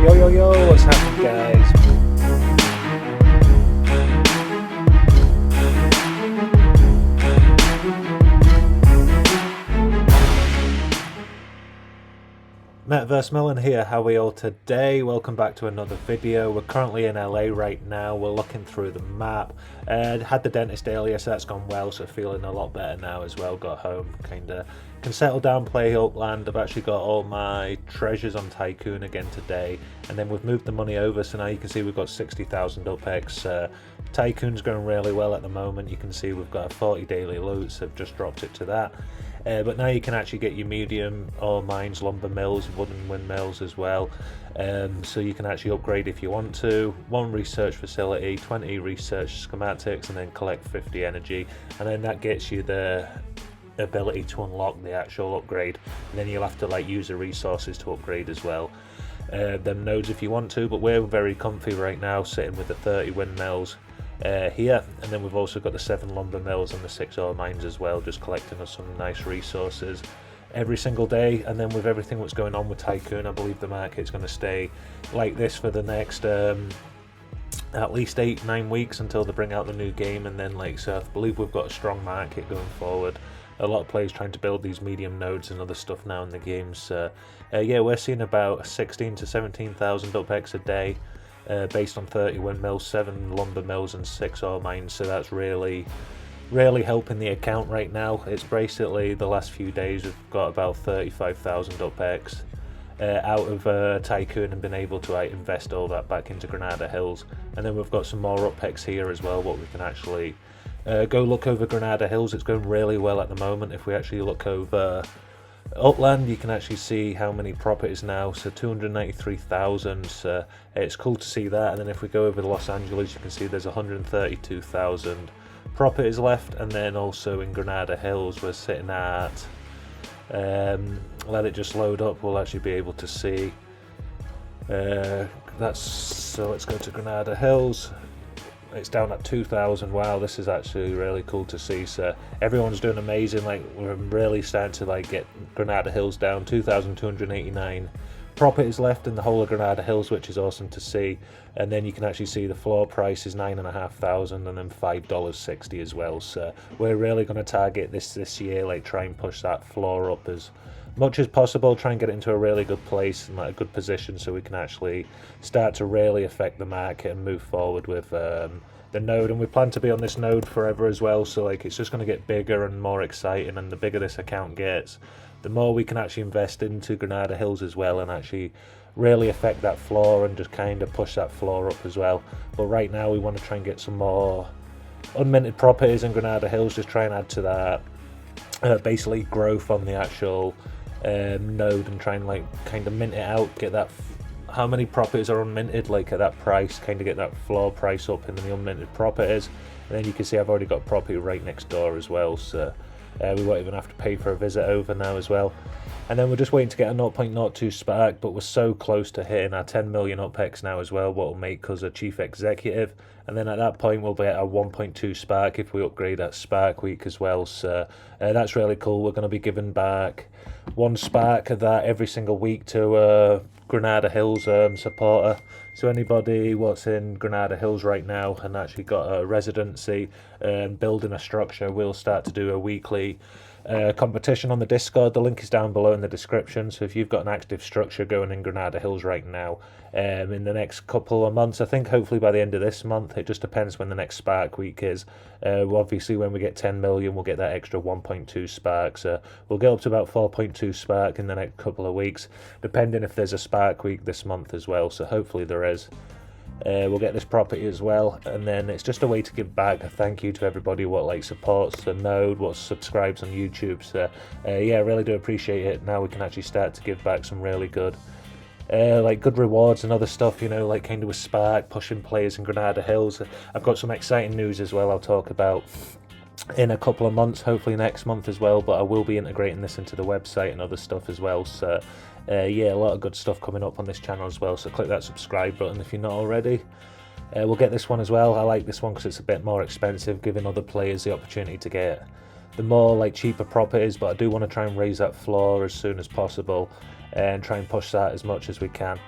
Yo, what's happening, guys? METAVERSEMILLEN here, how are we all today? Welcome back to another video. We're currently in LA right now, we're looking through the map. Had the dentist earlier, so that's gone well, so feeling a lot better now as well. Got home, kinda can settle down, play Upland. I've actually got all my treasures on Tycoon again today, and then we've moved the money over, so now you can see we've got 60,000 UPX. Tycoon's going really well at the moment. You can see we've got a 40 daily loot, so I've just dropped it to that. But now you can actually get your medium ore mines, lumber mills, wooden windmills as well. So you can actually upgrade if you want to. 1 research facility, 20 research schematics, and then collect 50 energy. And then that gets you the ability to unlock the actual upgrade. And then you'll have to use the resources to upgrade as well. Them nodes if you want to, but we're very comfy right now, sitting with the 30 windmills. Here, and then we've also got the 7 lumber mills and the 6 ore mines as well, just collecting us some nice resources every single day. And then with everything that's going on with Tycoon, I believe the market's going to stay like this for the next at least 8-9 weeks until they bring out the new game. And then so I believe we've got a strong market going forward. A lot of players trying to build these medium nodes and other stuff now in the games. Yeah, we're seeing about 16 to 17,000 UPX a day. Based on 30 windmills, 7 lumber mills and 6 ore mines, so that's really helping the account right now. It's basically the last few days we've got about 35,000 UPX out of Tycoon and been able to invest all that back into Granada Hills. And then we've got some more UPX here as well, what we can actually go look over Granada Hills. It's going really well at the moment. If we actually look over Upland, you can actually see how many properties now, so 293,000. It's cool to see that. And then if we go over Los Angeles, you can see there's 132,000 properties left. And then also in Granada Hills, we're sitting at let it just load up, we'll actually be able to see so let's go to Granada Hills. It's down at 2,000. Wow, this is actually really cool to see. So everyone's doing amazing. We're really starting to get Granada Hills down. 2,289 properties left in the whole of Granada Hills, which is awesome to see. And then you can actually see the floor price is $9,500 and then $5.60 as well. So we're really going to target this year, try and push that floor up as much as possible, try and get it into a really good place and a good position, so we can actually start to really affect the market and move forward with the node. And we plan to be on this node forever as well, so it's just going to get bigger and more exciting. And the bigger this account gets, the more we can actually invest into Granada Hills as well, and actually really affect that floor and just kind of push that floor up as well. But right now we want to try and get some more unminted properties in Granada Hills, just try and add to that basically growth on the actual node, and try and kind of mint it out, get that how many properties are unminted at that price, kind of get that floor price up in the unminted properties. And then you can see I've already got property right next door as well, so we won't even have to pay for a visit over now as well. And then we're just waiting to get a 0.02 spark, but we're so close to hitting our 10 million UPX now as well, what will make us a chief executive. And then at that point we'll be at our 1.2 spark if we upgrade at Spark Week as well. So that's really cool. We're going to be giving back 1 spark of that every single week to Granada Hills supporter. So anybody what's in Granada Hills right now and actually got a residency and building a structure, we'll start to do a weekly competition on the Discord. The link is down below in the description. So if you've got an active structure going in Granada Hills right now, in the next couple of months, I think hopefully by the end of this month, it just depends when the next Spark Week is. Obviously when we get 10 million, we'll get that extra 1.2 spark, so we'll get up to about 4.2 spark in the next couple of weeks, depending if there's a Spark Week this month as well, so hopefully there is. We'll get this property as well, and then it's just a way to give back. A thank you to everybody what supports the node, what subscribes on YouTube. So yeah, I really do appreciate it. Now we can actually start to give back some really good good rewards and other stuff, kind of with Spark, pushing players in Granada Hills. I've got some exciting news as well I'll talk about in a couple of months, hopefully next month as well, but I will be integrating this into the website and other stuff as well. So yeah, a lot of good stuff coming up on this channel as well, so click that subscribe button if you're not already. We'll get this one as well. I like this one because it's a bit more expensive, giving other players the opportunity to get the more cheaper properties, but I do want to try and raise that floor as soon as possible and try and push that as much as we can.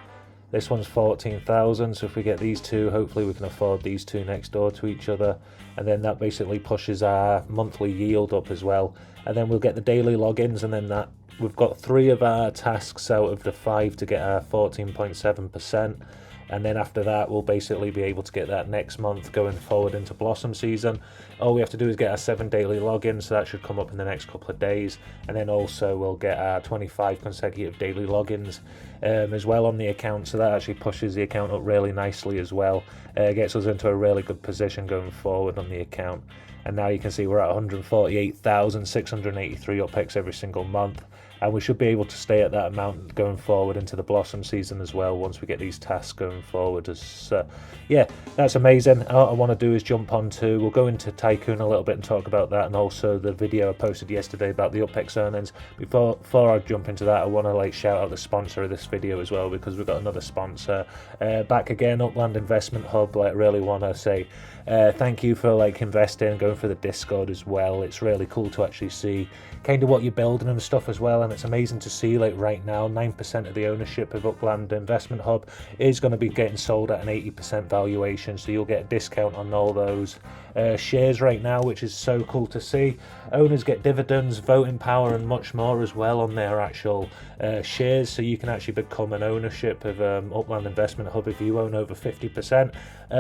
This one's 14,000, so if we get these two, hopefully we can afford these two next door to each other, and then that basically pushes our monthly yield up as well. And then we'll get the daily logins, and then that we've got 3 of our tasks out of the 5 to get our 14.7%. And then after that we'll basically be able to get that next month going forward into blossom season. All we have to do is get our 7 daily logins, so that should come up in the next couple of days, and then also we'll get our 25 consecutive daily logins as well on the account, so that actually pushes the account up really nicely as well. Gets us into a really good position going forward on the account. And now you can see we're at 148,683 UPX every single month, and we should be able to stay at that amount going forward into the blossom season as well once we get these tasks going forward. Yeah, that's amazing. What I want to do is jump on to, we'll go into Tycoon a little bit and talk about that, and also the video I posted yesterday about the UPX earnings. Before I jump into that, I want to shout out the sponsor of this video as well, because we've got another sponsor back again, Upland Investment Hub. Really want to say thank you for investing, going for the Discord as well. It's really cool to actually see kind of what you're building and stuff as well, and it's amazing to see right now 9% of the ownership of Upland Investment Hub is going to be getting sold at an 80% valuation, so you'll get a discount on all those shares right now, which is so cool to see. Owners get dividends, voting power, and much more as well on their actual shares, so you can actually become an ownership of Upland Investment Hub if you own over 50%,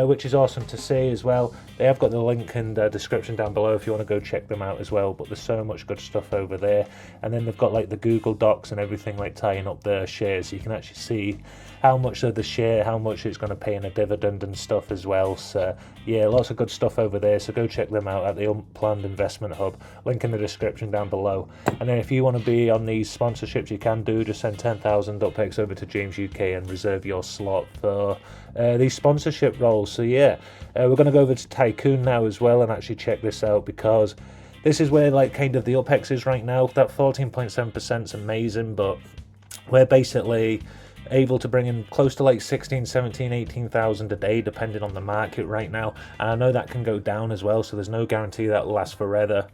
which is awesome to see as well. They have got the link in the description down below if you want to go check them out as well, but there's so much good stuff over there. And then they've got the Google Docs and everything tying up the shares, so you can actually see how much of the share, how much it's going to pay in a dividend and stuff as well. So yeah, lots of good stuff over there, so go check them out at the Upland Investment Hub, link in the description down below. And then if you want to be on these sponsorships, you can just send 10,000 UPX over to James UK and reserve your slot for these sponsorship roles. So yeah, we're going to go over to Tycoon now as well and actually check this out, because this is where kind of the UPX is right now. That 14.7% is amazing, but we're basically able to bring in close to 16, 17, 18,000 a day depending on the market right now, and I know that can go down as well, so there's no guarantee that will last forever,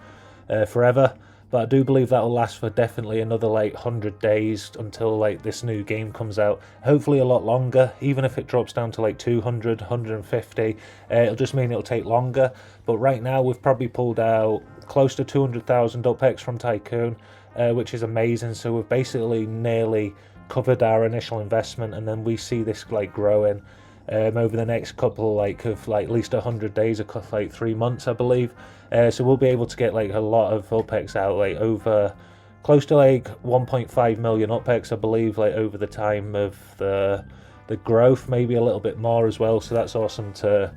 but I do believe that will last for definitely another 100 days until this new game comes out, hopefully a lot longer. Even if it drops down to 200, 150, it'll just mean it'll take longer. But right now we've probably pulled out close to 200,000 UPX from Tycoon, which is amazing. So we've basically nearly covered our initial investment, and then we see this growing over the next couple of at least 100 days, 3 months I believe. So we'll be able to get a lot of UPX out, over close to 1.5 million UPX I believe, over the time of the growth, maybe a little bit more as well. So that's awesome to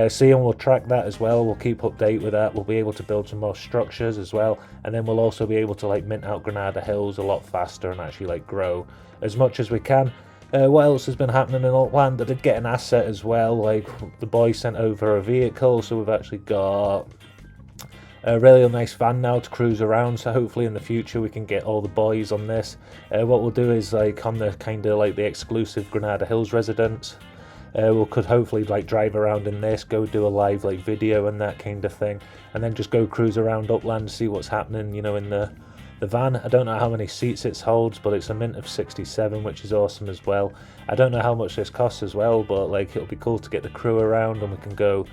see, and we'll track that as well. We'll keep update with that. We'll be able to build some more structures as well, and then we'll also be able to mint out Granada Hills a lot faster and actually grow as much as we can. What else has been happening in Upland? I did get an asset as well. The boys sent over a vehicle, so we've actually got a really nice van now to cruise around, so hopefully in the future we can get all the boys on this. What we'll do is on the kind of the exclusive Granada Hills residence, we could hopefully drive around in this, go do a live video and that kind of thing, and then just go cruise around Upland, see what's happening, in the van. I don't know how many seats it holds, but it's a mint of 67, which is awesome as well. I don't know how much this costs as well, but it'll be cool to get the crew around and we can go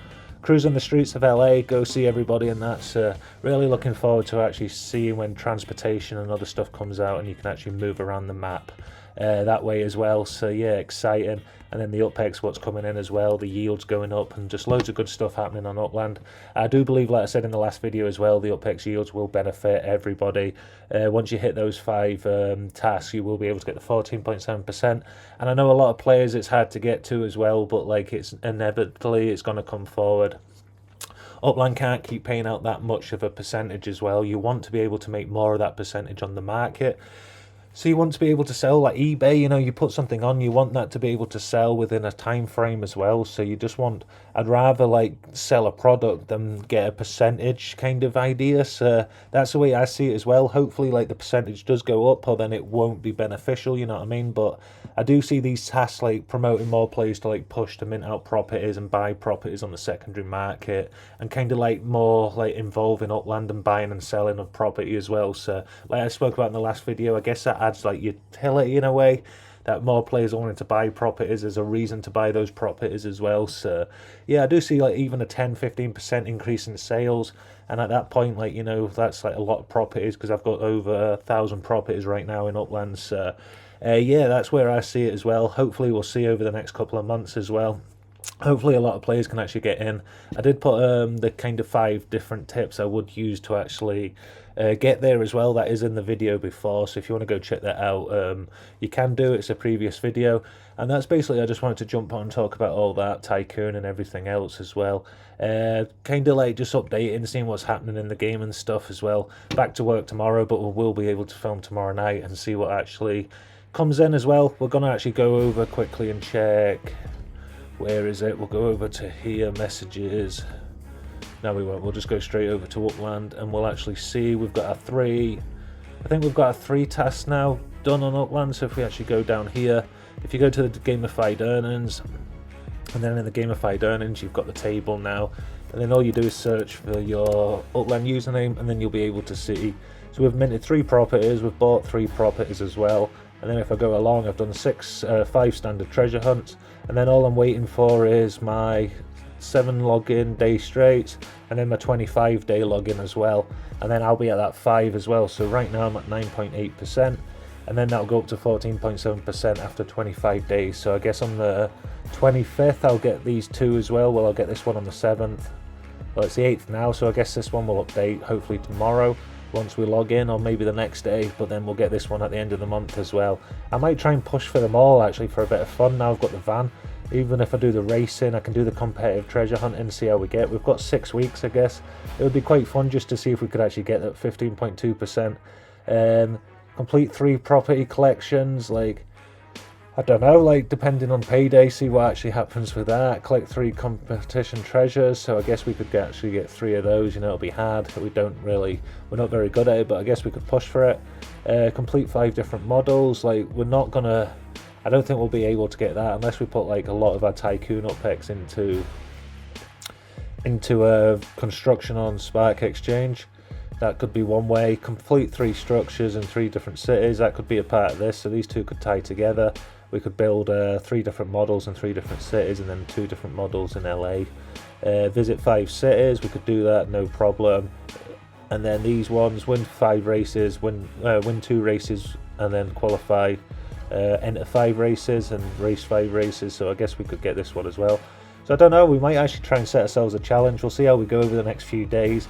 cruise on the streets of LA, go see everybody, and that's really looking forward to actually seeing when transportation and other stuff comes out and you can actually move around the map that way as well. So yeah, exciting. And then the UPX, what's coming in as well, the yields going up, and just loads of good stuff happening on Upland. I do believe, like I said in the last video as well, the UPX yields will benefit everybody. Once you hit those 5 tasks, you will be able to get the 14.7%. And I know a lot of players it's hard to get to as well, but it's inevitably it's going to come forward. Upland can't keep paying out that much of a percentage as well. You want to be able to make more of that percentage on the market. So you want to be able to sell eBay, you put something on, you want that to be able to sell within a time frame as well. So you just want, I'd rather sell a product than get a percentage kind of idea. So that's the way I see it as well. Hopefully the percentage does go up, or then it won't be beneficial, you know what I mean? But I do see these tasks promoting more players to push to mint out properties and buy properties on the secondary market, and kind of more involving Upland and buying and selling of property as well. So I spoke about in the last video, I guess that adds utility in a way that more players are wanting to buy properties. There's a reason to buy those properties as well. So yeah, I do see like even a 10-15% increase in sales, and at that point, like, you know, that's like a lot of properties, because I've got over 1,000 properties right now in Upland. So yeah, that's where I see it as well. Hopefully we'll see over the next couple of months as well. Hopefully a lot of players can actually get in. I did put the kind of 5 different tips I would use to actually get there as well. That is in the video before, so if you want to go check that out, you can do it. It's a previous video, and that's basically, I just wanted to jump on and talk about all that Tycoon and everything else as well. Kind of like just updating, seeing what's happening in the game and stuff as well. Back to work tomorrow, but we will be able to film tomorrow night and see what actually comes in as well. We're going to actually go over quickly and check. Where is it? We'll go over to here, messages. No, we won't. We'll just go straight over to Upland, and we'll actually see we've got our 3. I think we've got our 3 tasks now done on Upland. So if we actually go down here, if you go to the gamified earnings, and then in the gamified earnings, you've got the table now, and then all you do is search for your Upland username, and then you'll be able to see. So we've minted 3 properties. We've bought 3 properties as well. And then if I go along, I've done 5 standard treasure hunts, and then all I'm waiting for is my 7 login day straight, and then my 25 day login as well, and then I'll be at that 5 as well. So right now I'm at 9.8%, and then that'll go up to 14.7% after 25 days. So I guess on the 25th I'll get these 2 as well. Well, I'll get this one on the 7th. Well, it's the 8th now, so I guess this one will update hopefully tomorrow once we log in, or maybe the next day, but then we'll get this one at the end of the month as well. I might try and push for them all actually, for a bit of fun. Now I've got the van, even if I do the racing, I can do the competitive treasure hunting, see how we get. We've got 6 weeks, I guess. It would be quite fun just to see if we could actually get that 15.2%. Complete 3 property collections, like, I don't know, like, depending on payday, see what actually happens with that. Collect 3 competition treasures, so I guess we could actually get 3 of those. You know, it'll be hard. We're not very good at it, but I guess we could push for it. Complete 5 different models. Like, we're not gonna, I don't think we'll be able to get that unless we put like a lot of our Tycoon upex into construction on Spark Exchange. That could be one way. Complete 3 structures in 3 different cities. That could be a part of this, so these 2 could tie together. We could build 3 different models in 3 different cities, and then 2 different models in LA. Visit 5 cities. We could do that, no problem. And then these ones, win 5 races, win 2 races, and then qualify, enter 5 races and race 5 races. So I guess we could get this one as well. So I don't know, we might actually try and set ourselves a challenge. We'll see how we go over the next few days.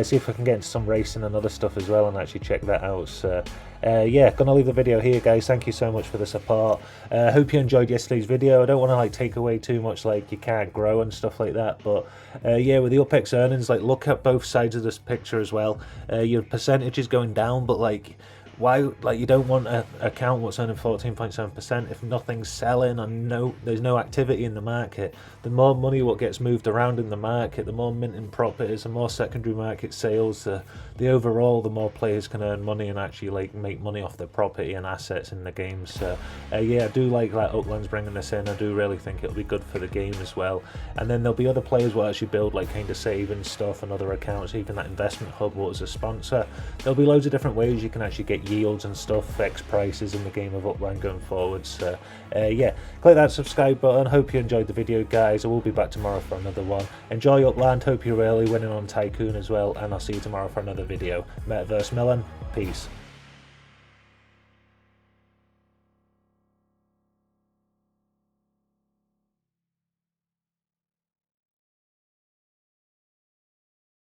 See if we can get into some racing and other stuff as well, and actually check that out. So yeah, gonna leave the video here, guys. Thank you so much for the support. Hope you enjoyed yesterday's video. I don't want to like take away too much, like you can't grow and stuff like that, but yeah, with the UPEX earnings, like look at both sides of this picture as well. Your percentage is going down, but like, why, like, you don't want an account what's earning 14.7% if nothing's selling and there's no activity in the market. The more money what gets moved around in the market, the more minting properties, the more secondary market sales, the overall, the more players can earn money and actually like make money off their property and assets in the game. So yeah, I do like that Upland's bringing this in. I do really think it'll be good for the game as well. And then there'll be other players will actually build like kind of savings stuff and other accounts, even that investment hub was a sponsor. There'll be loads of different ways you can actually get yields and stuff, fixed prices in the game of Upland going forward. So yeah, click that subscribe button. Hope you enjoyed the video, guys. I will be back tomorrow for another one. Enjoy Upland. Hope you're really winning on Tycoon as well, and I'll see you tomorrow for another video. METAVERSEMILLEN, peace.